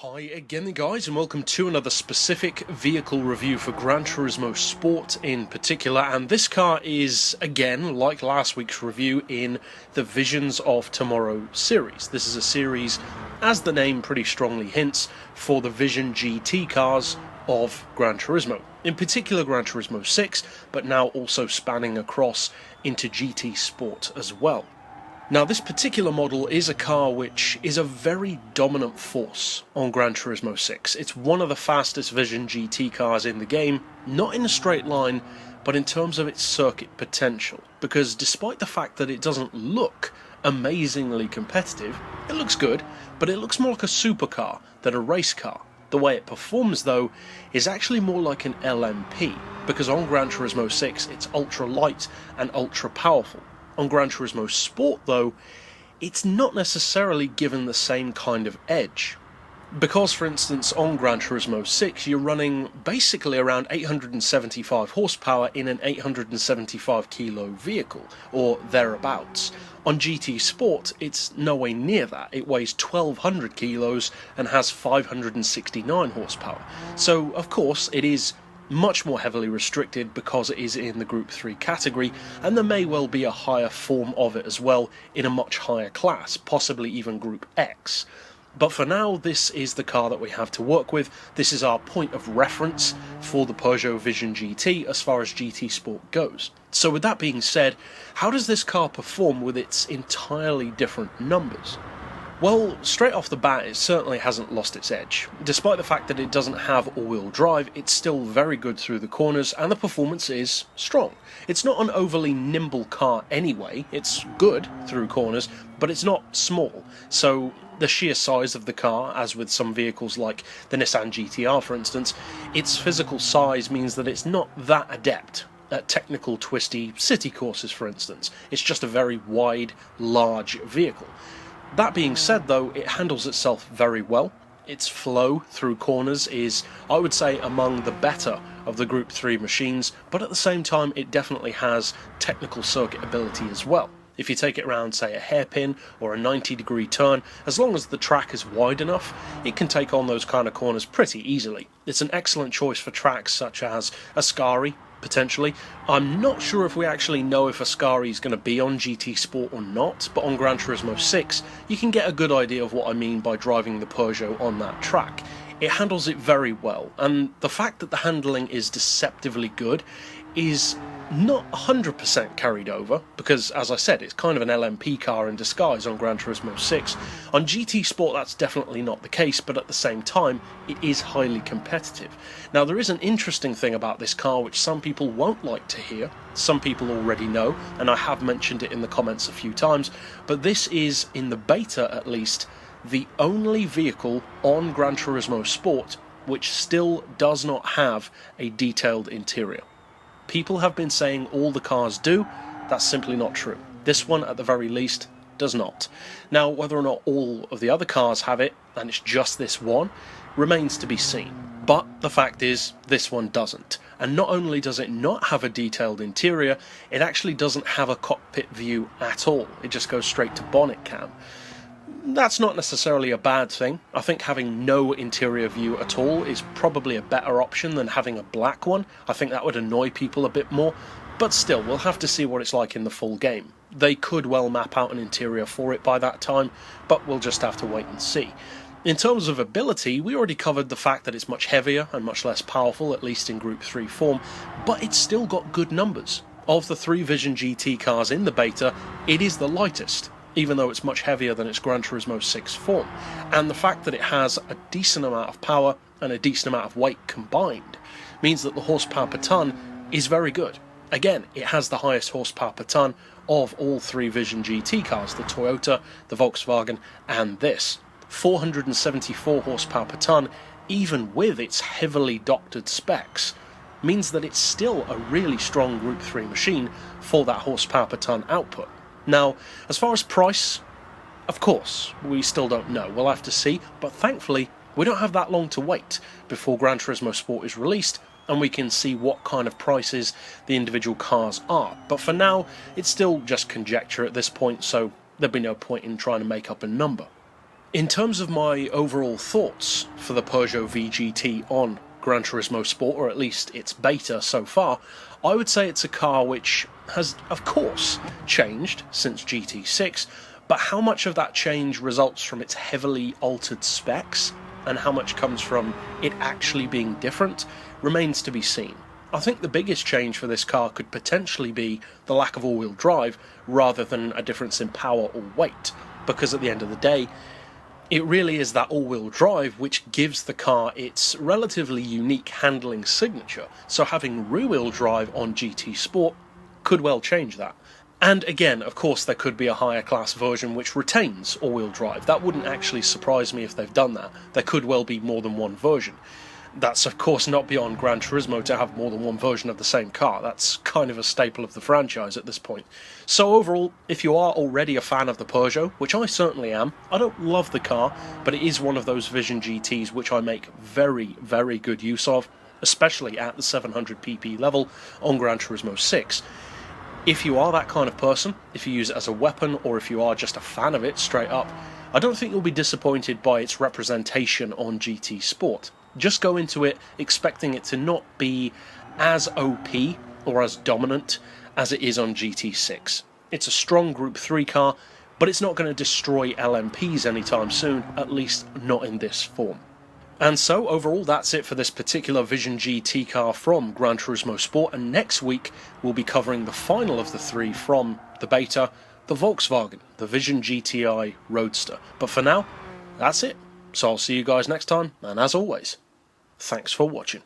Hi again guys, and welcome to another specific vehicle review for Gran Turismo Sport in particular, and this car is, again, like last week's review, in the Visions of Tomorrow series. This is a series, as the name pretty strongly hints, for the Vision GT cars of Gran Turismo. In particular Gran Turismo 6, but now also spanning across into GT Sport as well. Now, this particular model is a car which is a very dominant force on Gran Turismo 6. It's one of the fastest Vision GT cars in the game, not in a straight line, but in terms of its circuit potential. Because despite the fact that it doesn't look amazingly competitive, it looks good, but it looks more like a supercar than a race car. The way it performs, though, is actually more like an LMP, because on Gran Turismo 6 it's ultra light and ultra powerful. On Gran Turismo Sport, though, it's not necessarily given the same kind of edge. Because, for instance, on Gran Turismo 6, you're running basically around 875 horsepower in an 875 kilo vehicle, or thereabouts. On GT Sport, it's nowhere near that. It weighs 1200 kilos and has 569 horsepower. So, of course, it is much more heavily restricted because it is in the Group 3 category, and there may well be a higher form of it as well in a much higher class, possibly even Group X. But for now, this is the car that we have to work with. This is our point of reference for the Peugeot Vision GT as far as GT Sport goes. So with that being said, how does this car perform with its entirely different numbers? Well, straight off the bat, it certainly hasn't lost its edge. Despite the fact that it doesn't have all-wheel drive, it's still very good through the corners, and the performance is strong. It's not an overly nimble car anyway. It's good through corners, but it's not small. So the sheer size of the car, as with some vehicles like the Nissan GT-R for instance, its physical size means that it's not that adept at technical, twisty city courses, for instance. It's just a very wide, large vehicle. That being said, though, it handles itself very well. Its flow through corners is, I would say, among the better of the Group 3 machines, but at the same time it definitely has technical circuit ability as well. If you take it around, say, a hairpin or a 90-degree turn, as long as the track is wide enough, it can take on those kind of corners pretty easily. It's an excellent choice for tracks such as Ascari, potentially. I'm not sure if we actually know if Ascari is going to be on GT Sport or not, but on Gran Turismo 6 you can get a good idea of what I mean by driving the Peugeot on that track. It handles it very well, and the fact that the handling is deceptively good is not 100% carried over, because, as I said, it's kind of an LMP car in disguise on Gran Turismo 6. On GT Sport that's definitely not the case, but at the same time it is highly competitive. Now, there is an interesting thing about this car which some people won't like to hear. Some people already know, and I have mentioned it in the comments a few times, but this is, in the beta at least, the only vehicle on Gran Turismo Sport which still does not have a detailed interior. People have been saying all the cars do. That's simply not true. This one, at the very least, does not. Now, whether or not all of the other cars have it, and it's just this one, remains to be seen. But the fact is, this one doesn't. And not only does it not have a detailed interior, it actually doesn't have a cockpit view at all. It just goes straight to bonnet cam. That's not necessarily a bad thing. I think having no interior view at all is probably a better option than having a black one. I think that would annoy people a bit more, but still, we'll have to see what it's like in the full game. They could well map out an interior for it by that time, but we'll just have to wait and see. In terms of ability, we already covered the fact that it's much heavier and much less powerful, at least in Group 3 form, but it's still got good numbers. Of the 3 Vision GT cars in the beta, it is the lightest, even though it's much heavier than its Gran Turismo 6 form. And the fact that it has a decent amount of power and a decent amount of weight combined means that the horsepower per tonne is very good. Again, it has the highest horsepower per tonne of all 3 Vision GT cars, the Toyota, the Volkswagen, and this. 474 horsepower per tonne, even with its heavily doctored specs, means that it's still a really strong Group 3 machine for that horsepower per tonne output. Now, as far as price, of course, we still don't know. We'll have to see, but thankfully, we don't have that long to wait before Gran Turismo Sport is released, and we can see what kind of prices the individual cars are. But for now, it's still just conjecture at this point, so there'd be no point in trying to make up a number. In terms of my overall thoughts for the Peugeot VGT on Gran Turismo Sport, or at least its beta so far, I would say it's a car which has, of course, changed since GT6, but how much of that change results from its heavily altered specs, and how much comes from it actually being different, remains to be seen. I think the biggest change for this car could potentially be the lack of all-wheel drive, rather than a difference in power or weight, because at the end of the day, it really is that all-wheel drive which gives the car its relatively unique handling signature, so having rear-wheel drive on GT Sport could well change that. And again, of course, there could be a higher class version which retains all-wheel drive. That wouldn't actually surprise me if they've done that. There could well be more than one version. That's of course not beyond Gran Turismo to have more than one version of the same car. That's kind of a staple of the franchise at this point. So overall, if you are already a fan of the Peugeot, which I certainly am, I don't love the car, but it is one of those Vision GTs which I make very, very good use of, especially at the 700 pp level on Gran Turismo 6. If you are that kind of person, if you use it as a weapon, or if you are just a fan of it straight up, I don't think you'll be disappointed by its representation on GT Sport. Just go into it expecting it to not be as OP or as dominant as it is on GT6. It's a strong Group 3 car, but it's not going to destroy LMPs anytime soon, at least not in this form. And so, overall, that's it for this particular Vision GT car from Gran Turismo Sport, and next week we'll be covering the final of the three from the beta, the Volkswagen, the Vision GTI Roadster. But for now, that's it. So I'll see you guys next time, and as always, thanks for watching.